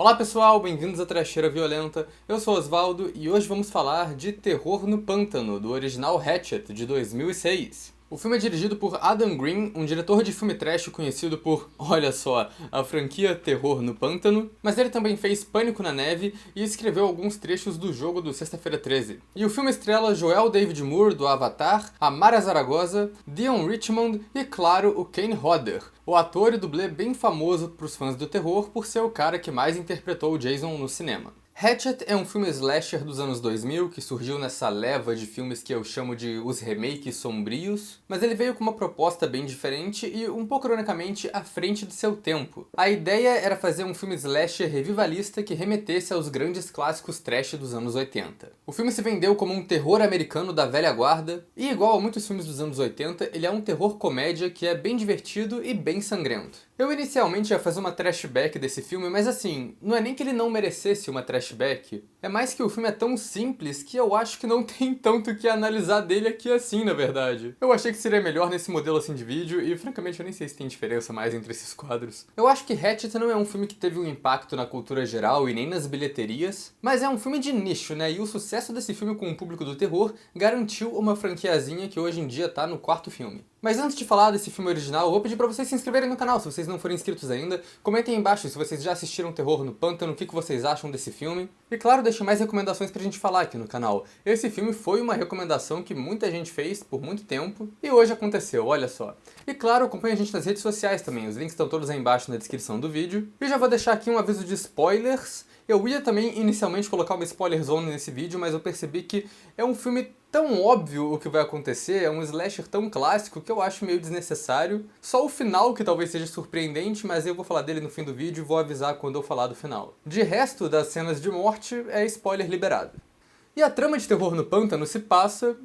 Olá pessoal, bem-vindos à Trecheira Violenta. Eu sou Osvaldo e hoje vamos falar de Terror no Pântano, do original Hatchet, de 2006. O filme é dirigido por Adam Green, um diretor de filme trash conhecido por, olha só, a franquia Terror no Pântano, mas ele também fez Pânico na Neve e escreveu alguns trechos do jogo do Sexta-feira 13. E o filme estrela Joel David Moore, do Avatar, a Mara Zaragoza, Dion Richmond e, claro, o Kane Hodder, o ator e dublê bem famoso pros fãs do terror por ser o cara que mais interpretou o Jason no cinema. Hatchet é um filme slasher dos anos 2000 que surgiu nessa leva de filmes que eu chamo de os remakes sombrios, mas ele veio com uma proposta bem diferente e, um pouco ironicamente, à frente do seu tempo. A ideia era fazer um filme slasher revivalista que remetesse aos grandes clássicos trash dos anos 80. O filme se vendeu como um terror americano da velha guarda, e igual a muitos filmes dos anos 80, ele é um terror comédia que é bem divertido e bem sangrento. Eu inicialmente ia fazer uma trashback desse filme, mas assim, não é nem que ele não merecesse uma trashback, é mais que o filme é tão simples que eu acho que não tem tanto o que analisar dele aqui assim, na verdade. Eu achei que seria melhor nesse modelo assim de vídeo, e francamente eu nem sei se tem diferença mais entre esses quadros. Eu acho que Hatchet não é um filme que teve um impacto na cultura geral e nem nas bilheterias, mas é um filme de nicho, né, e o sucesso desse filme com o público do terror garantiu uma franquiazinha que hoje em dia tá no quarto filme. Mas antes de falar desse filme original, eu vou pedir pra vocês se inscreverem no canal, se vocês não forem inscritos ainda. Comentem aí embaixo se vocês já assistiram Terror no Pântano, o que vocês acham desse filme. E claro, deixem mais recomendações pra gente falar aqui no canal. Esse filme foi uma recomendação que muita gente fez por muito tempo, e hoje aconteceu, olha só. E claro, acompanhe a gente nas redes sociais também, os links estão todos aí embaixo na descrição do vídeo. E já vou deixar aqui um aviso de spoilers. Eu ia também inicialmente colocar uma spoiler zone nesse vídeo, mas eu percebi que é um filme tão óbvio o que vai acontecer, é um slasher tão clássico que eu acho meio desnecessário. Só o final que talvez seja surpreendente, mas eu vou falar dele no fim do vídeo e vou avisar quando eu falar do final. De resto, das cenas de morte, é spoiler liberado. E a trama de Terror no Pântano se passa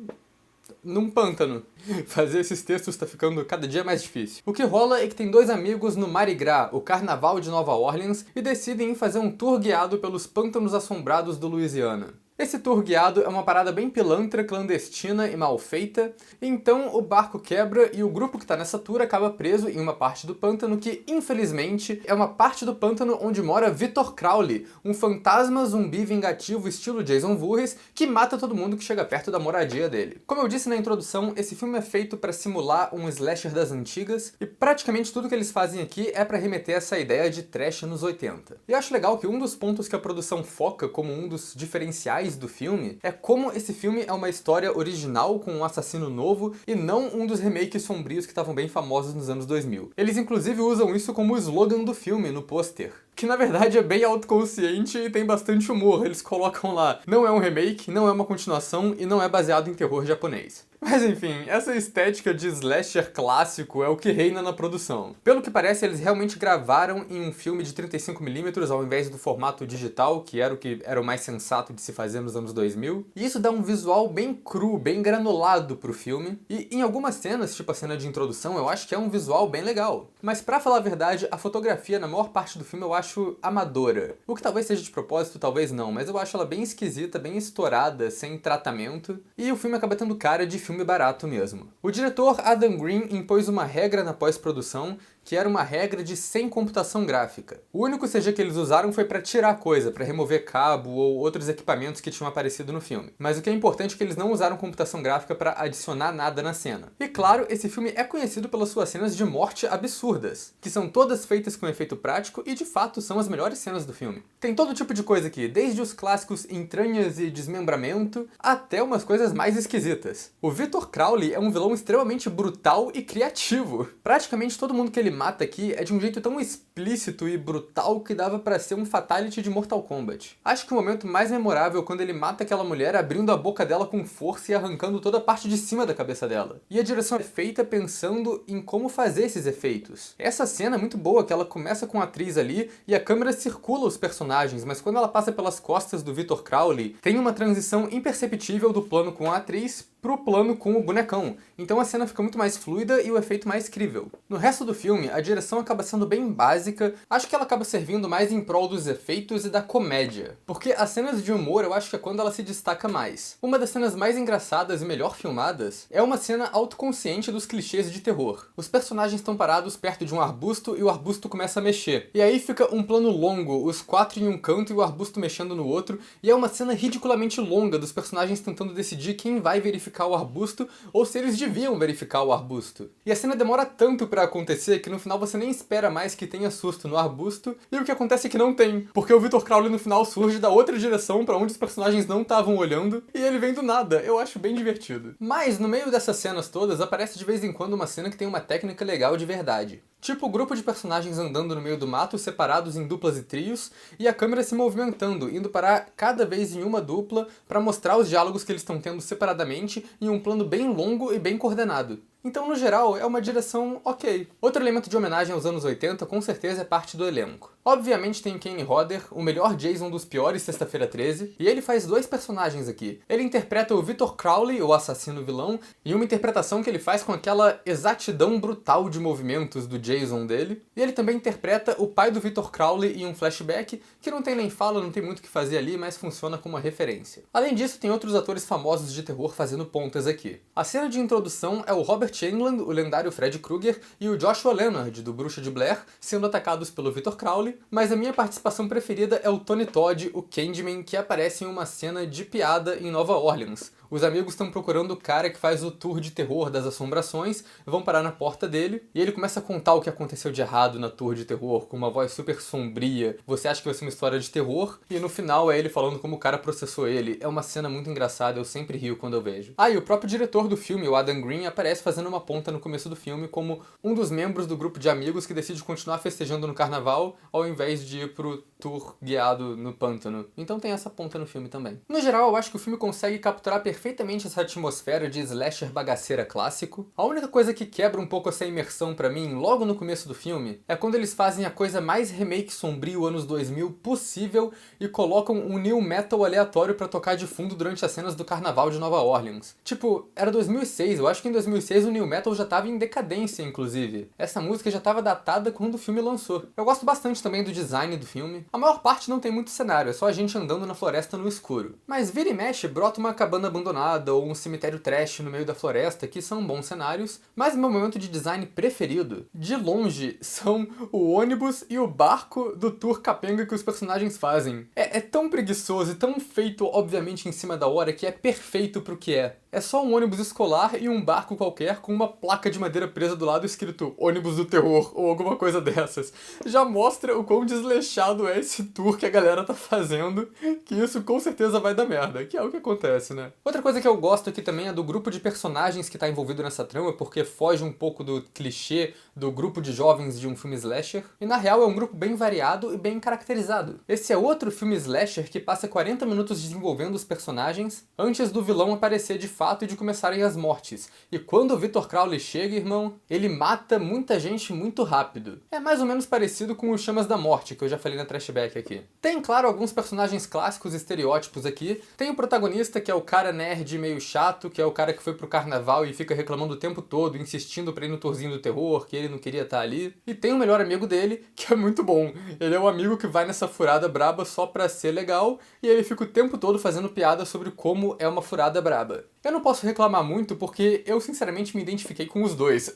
num pântano. Fazer esses textos tá ficando cada dia mais difícil. O que rola é que tem dois amigos no Mardi Gras, o carnaval de Nova Orleans, e decidem ir fazer um tour guiado pelos pântanos assombrados do Louisiana. Esse tour guiado é uma parada bem pilantra, clandestina e mal feita, então o barco quebra e o grupo que tá nessa tour acaba preso em uma parte do pântano que, infelizmente, é uma parte do pântano onde mora Victor Crowley, um fantasma zumbi vingativo estilo Jason Voorhees que mata todo mundo que chega perto da moradia dele. Como eu disse na introdução, esse filme é feito pra simular um slasher das antigas e praticamente tudo que eles fazem aqui é pra remeter a essa ideia de trash nos 80. E eu acho legal que um dos pontos que a produção foca como um dos diferenciais do filme é como esse filme é uma história original com um assassino novo e não um dos remakes sombrios que estavam bem famosos nos anos 2000. Eles inclusive usam isso como slogan do filme no pôster, que na verdade é bem autoconsciente e tem bastante humor. Eles colocam lá, não é um remake, não é uma continuação e não é baseado em terror japonês. Mas enfim, essa estética de slasher clássico é o que reina na produção. Pelo que parece, eles realmente gravaram em um filme de 35mm ao invés do formato digital, que era o mais sensato de se fazer nos anos 2000. E isso dá um visual bem cru, bem granulado pro filme. E em algumas cenas, tipo a cena de introdução, eu acho que é um visual bem legal. Mas pra falar a verdade, a fotografia na maior parte do filme eu acho amadora. O que talvez seja de propósito, talvez não, mas eu acho ela bem esquisita, bem estourada, sem tratamento. E o filme acaba tendo cara de filme barato mesmo. O diretor Adam Green impôs uma regra na pós-produção, que era uma regra de sem computação gráfica. O único CG que eles usaram foi para tirar coisa, para remover cabo ou outros equipamentos que tinham aparecido no filme. Mas o que é importante é que eles não usaram computação gráfica para adicionar nada na cena. E claro, esse filme é conhecido pelas suas cenas de morte absurdas, que são todas feitas com efeito prático e de fato são as melhores cenas do filme. Tem todo tipo de coisa aqui, desde os clássicos entranhas e desmembramento, até umas coisas mais esquisitas. O Victor Crowley é um vilão extremamente brutal e criativo. Praticamente todo mundo que ele mata aqui é de um jeito tão explícito e brutal que dava pra ser um fatality de Mortal Kombat. Acho que o momento mais memorável é quando ele mata aquela mulher abrindo a boca dela com força e arrancando toda a parte de cima da cabeça dela. E a direção é feita pensando em como fazer esses efeitos. Essa cena é muito boa, que ela começa com a atriz ali e a câmera circula os personagens, mas quando ela passa pelas costas do Victor Crowley, tem uma transição imperceptível do plano com a atriz pro plano com o bonecão, então a cena fica muito mais fluida e o efeito mais crível. No resto do filme, a direção acaba sendo bem básica, acho que ela acaba servindo mais em prol dos efeitos e da comédia, porque as cenas de humor eu acho que é quando ela se destaca mais. Uma das cenas mais engraçadas e melhor filmadas é uma cena autoconsciente dos clichês de terror. Os personagens estão parados perto de um arbusto e o arbusto começa a mexer. E aí fica um plano longo, os quatro em um canto e o arbusto mexendo no outro, e é uma cena ridiculamente longa dos personagens tentando decidir quem vai verificar o arbusto ou se eles deviam verificar o arbusto. E a cena demora tanto pra acontecer que no final você nem espera mais que tenha susto no arbusto, e o que acontece é que não tem, porque o Victor Crowley no final surge da outra direção pra onde os personagens não estavam olhando, e ele vem do nada. Eu acho bem divertido. Mas no meio dessas cenas todas aparece de vez em quando uma cena que tem uma técnica legal de verdade. Tipo o grupo de personagens andando no meio do mato, separados em duplas e trios, e a câmera se movimentando, indo parar cada vez em uma dupla para mostrar os diálogos que eles estão tendo separadamente em um plano bem longo e bem coordenado. Então, no geral, é uma direção ok. Outro elemento de homenagem aos anos 80, com certeza, é parte do elenco. Obviamente tem Kane Hodder, o melhor Jason dos piores Sexta-feira 13, e ele faz dois personagens aqui. Ele interpreta o Victor Crowley, o assassino vilão, e uma interpretação que ele faz com aquela exatidão brutal de movimentos do Jason dele. E ele também interpreta o pai do Victor Crowley em um flashback, que não tem nem fala, não tem muito o que fazer ali, mas funciona como uma referência. Além disso, tem outros atores famosos de terror fazendo pontas aqui. A cena de introdução é o Robert Englund, o lendário Fred Krueger, e o Joshua Leonard, do Bruxa de Blair, sendo atacados pelo Victor Crowley, mas a minha participação preferida é o Tony Todd, o Candyman, que aparece em uma cena de piada em Nova Orleans. Os amigos estão procurando o cara que faz o tour de terror das assombrações, vão parar na porta dele, e ele começa a contar o que aconteceu de errado na tour de terror, com uma voz super sombria. Você acha que vai ser uma história de terror, e no final é ele falando como o cara processou ele. É uma cena muito engraçada, eu sempre rio quando eu vejo. Ah, e o próprio diretor do filme, o Adam Green, aparece fazendo uma ponta no começo do filme como um dos membros do grupo de amigos que decide continuar festejando no carnaval, ao invés de ir pro tour guiado no pântano. Então tem essa ponta no filme também. No geral, eu acho que o filme consegue capturar perfeitamente essa atmosfera de slasher bagaceira clássico. A única coisa que quebra um pouco essa imersão pra mim, logo no começo do filme, é quando eles fazem a coisa mais remake sombrio anos 2000 possível e colocam um new metal aleatório pra tocar de fundo durante as cenas do carnaval de Nova Orleans. Tipo, era 2006, eu acho que em 2006 o new metal já tava em decadência, inclusive. Essa música já tava datada quando o filme lançou. Eu gosto bastante também do design do filme. A maior parte não tem muito cenário, é só a gente andando na floresta no escuro. Mas vira e mexe, brota uma cabana abandonada ou um cemitério trash no meio da floresta, que são bons cenários, mas meu momento de design preferido, de longe, são o ônibus e o barco do tour capenga que os personagens fazem. É tão preguiçoso e tão feito, obviamente, em cima da hora, que é perfeito pro que é. É só um ônibus escolar e um barco qualquer com uma placa de madeira presa do lado escrito ônibus do terror ou alguma coisa dessas. Já mostra o quão desleixado é esse tour que a galera tá fazendo, que isso com certeza vai dar merda, que é o que acontece, né? Outra coisa que eu gosto aqui também é do grupo de personagens que tá envolvido nessa trama, porque foge um pouco do clichê do grupo de jovens de um filme slasher, e na real é um grupo bem variado e bem caracterizado. Esse é outro filme slasher que passa 40 minutos desenvolvendo os personagens antes do vilão aparecer de fato e de começarem as mortes. E quando o Victor Crowley chega, irmão, ele mata muita gente muito rápido. É mais ou menos parecido com os Chamas da Morte, que eu já falei na Trashback aqui. Tem, claro, alguns personagens clássicos e estereótipos aqui. Tem o protagonista, que é o cara nerd meio chato, que é o cara que foi pro carnaval e fica reclamando o tempo todo, insistindo pra ir no tourzinho do terror, que ele não queria estar ali. E tem o melhor amigo dele, que é muito bom. Ele é o amigo que vai nessa furada braba só pra ser legal, e ele fica o tempo todo fazendo piada sobre como é uma furada braba. Eu não posso reclamar muito porque eu sinceramente me identifiquei com os dois.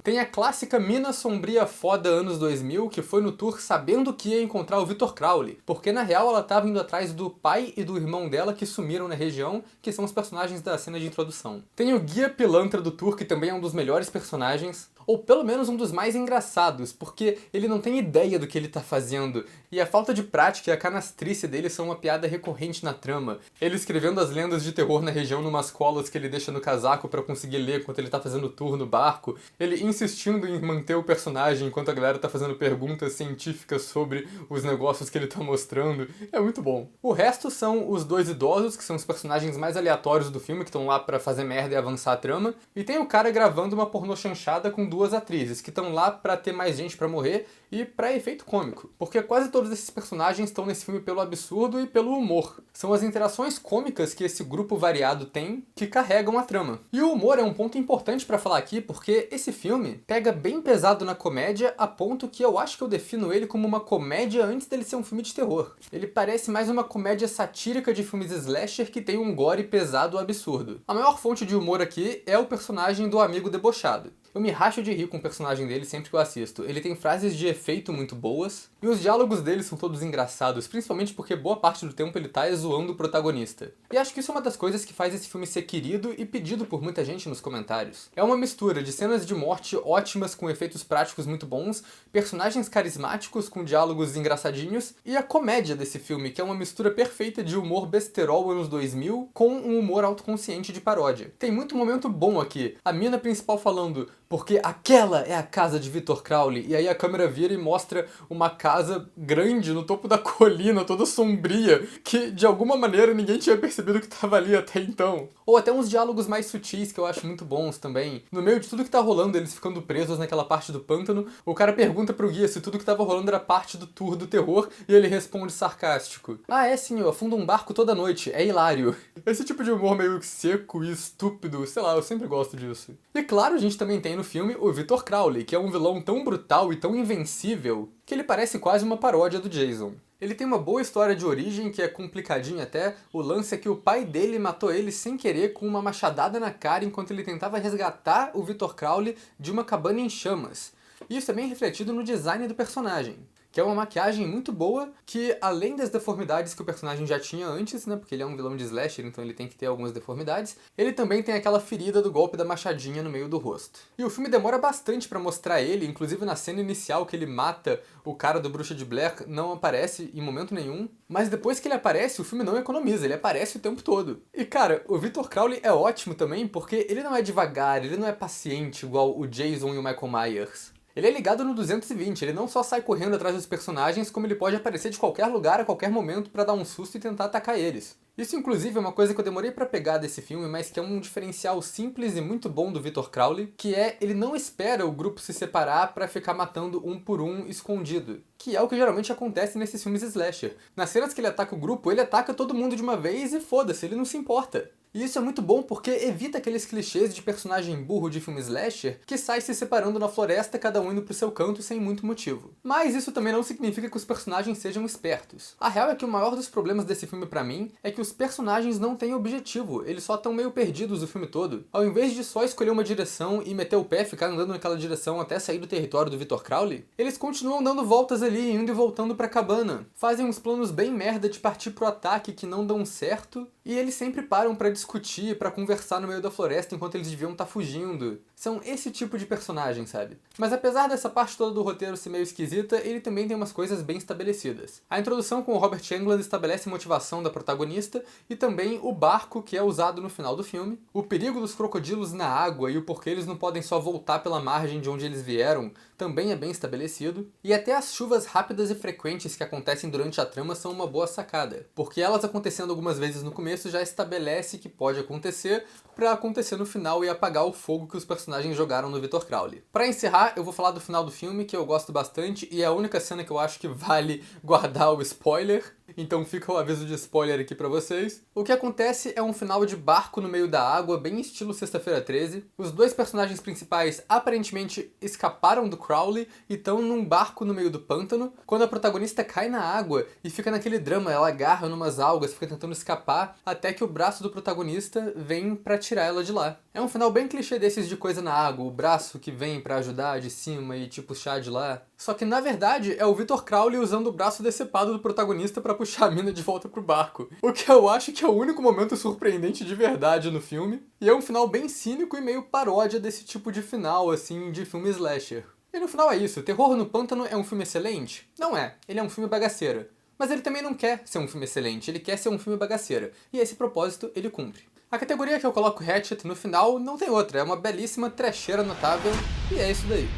Tem a clássica mina sombria foda anos 2000 que foi no tour sabendo que ia encontrar o Victor Crowley, porque na real ela tava indo atrás do pai e do irmão dela que sumiram na região, que são os personagens da cena de introdução. Tem o guia pilantra do tour, que também é um dos melhores personagens, ou pelo menos um dos mais engraçados, porque ele não tem ideia do que ele tá fazendo, e a falta de prática e a canastrice dele são uma piada recorrente na trama. Ele escrevendo as lendas de terror na região numas colas que ele deixa no casaco pra conseguir ler enquanto ele tá fazendo tour no barco, ele insistindo em manter o personagem enquanto a galera tá fazendo perguntas científicas sobre os negócios que ele tá mostrando. É muito bom. O resto são os dois idosos, que são os personagens mais aleatórios do filme, que estão lá pra fazer merda e avançar a trama, e tem o cara gravando uma pornô chanchada com duas atrizes, que estão lá pra ter mais gente pra morrer e pra efeito cômico. Porque quase todos esses personagens estão nesse filme pelo absurdo e pelo humor. São as interações cômicas que esse grupo variado tem que carregam a trama. E o humor é um ponto importante pra falar aqui, porque esse filme pega bem pesado na comédia, a ponto que eu acho que eu defino ele como uma comédia antes dele ser um filme de terror. Ele parece mais uma comédia satírica de filmes slasher que tem um gore pesado absurdo. A maior fonte de humor aqui é o personagem do amigo debochado. Eu me racho de rir com o personagem dele sempre que eu assisto. Ele tem frases de efeito muito boas, e os diálogos dele são todos engraçados, principalmente porque boa parte do tempo ele tá zoando o protagonista. E acho que isso é uma das coisas que faz esse filme ser querido e pedido por muita gente nos comentários. É uma mistura de cenas de morte ótimas com efeitos práticos muito bons, personagens carismáticos com diálogos engraçadinhos, e a comédia desse filme, que é uma mistura perfeita de humor besterol anos 2000 com um humor autoconsciente de paródia. Tem muito momento bom aqui. A mina principal falando: porque aquela é a casa de Victor Crowley, e aí a câmera vira e mostra uma casa grande no topo da colina, toda sombria, que de alguma maneira ninguém tinha percebido que tava ali até então. Ou até uns diálogos mais sutis que eu acho muito bons também. No meio de tudo que tá rolando, eles ficando presos naquela parte do pântano, o cara pergunta pro guia se tudo que tava rolando era parte do tour do terror, e ele responde sarcástico: ah, é sim, eu afundo um barco toda noite, é hilário. Esse tipo de humor meio seco e estúpido, sei lá, eu sempre gosto disso. E claro, a gente também tem no filme o Victor Crowley, que é um vilão tão brutal e tão invencível que ele parece quase uma paródia do Jason. Ele tem uma boa história de origem, que é complicadinha até. O lance é que o pai dele matou ele sem querer com uma machadada na cara enquanto ele tentava resgatar o Victor Crowley de uma cabana em chamas. E isso é bem refletido no design do personagem, que é uma maquiagem muito boa, que além das deformidades que o personagem já tinha antes, né, porque ele é um vilão de slasher, então ele tem que ter algumas deformidades, ele também tem aquela ferida do golpe da machadinha no meio do rosto. E o filme demora bastante pra mostrar ele, inclusive na cena inicial que ele mata o cara do Bruxa de Blair, não aparece em momento nenhum, mas depois que ele aparece, o filme não economiza, ele aparece o tempo todo. E cara, o Victor Crowley é ótimo também, porque ele não é devagar, ele não é paciente igual o Jason e o Michael Myers. Ele é ligado no 220, ele não só sai correndo atrás dos personagens, como ele pode aparecer de qualquer lugar a qualquer momento pra dar um susto e tentar atacar eles. Isso inclusive é uma coisa que eu demorei pra pegar desse filme, mas que é um diferencial simples e muito bom do Victor Crowley, que é ele não espera o grupo se separar pra ficar matando um por um escondido, que é o que geralmente acontece nesses filmes slasher. Nas cenas que ele ataca o grupo, ele ataca todo mundo de uma vez e foda-se, ele não se importa. E isso é muito bom porque evita aqueles clichês de personagem burro de filme slasher que sai se separando na floresta, cada um indo pro seu canto sem muito motivo. Mas isso também não significa que os personagens sejam espertos. A real é que o maior dos problemas desse filme pra mim é que os personagens não têm objetivo, eles só estão meio perdidos o filme todo. Ao invés de só escolher uma direção e meter o pé e ficar andando naquela direção até sair do território do Victor Crowley, eles continuam dando voltas ali, indo e voltando pra cabana. Fazem uns planos bem merda de partir pro ataque que não dão certo, e eles sempre param pra discutir, pra conversar no meio da floresta enquanto eles deviam estar fugindo. São esse tipo de personagem, sabe? Mas apesar dessa parte toda do roteiro ser meio esquisita, ele também tem umas coisas bem estabelecidas. A introdução com o Robert Englund estabelece a motivação da protagonista e também o barco que é usado no final do filme, o perigo dos crocodilos na água e o porquê eles não podem só voltar pela margem de onde eles vieram também é bem estabelecido, e até as chuvas rápidas e frequentes que acontecem durante a trama são uma boa sacada, porque elas acontecendo algumas vezes no começo já estabelece que pode acontecer pra acontecer no final e apagar o fogo que os personagens jogaram no Victor Crowley. Pra encerrar, eu vou falar do final do filme, que eu gosto bastante, e é a única cena que eu acho que vale guardar o spoiler, então fica o aviso de spoiler aqui pra vocês. O que acontece é um final de barco no meio da água, bem estilo Sexta-feira 13. Os dois personagens principais aparentemente escaparam do Crowley e estão num barco no meio do pântano, quando a protagonista cai na água e fica naquele drama, ela agarra numas algas, fica tentando escapar, até que o braço do protagonista vem pra tirar ela de lá. É um final bem clichê desses de coisa na água, o braço que vem pra ajudar de cima e te puxar de lá. Só que na verdade é o Victor Crowley usando o braço decepado do protagonista pra puxar a mina de volta pro barco. O que eu acho que é o único momento surpreendente de verdade no filme. E é um final bem cínico e meio paródia desse tipo de final, assim, de filme slasher. E no final é isso, Terror no Pântano é um filme excelente? Não é, ele é um filme bagaceira. Mas ele também não quer ser um filme excelente, ele quer ser um filme bagaceira. E esse propósito ele cumpre. A categoria que eu coloco Hatchet no final não tem outra, é uma belíssima trecheira notável, e é isso daí.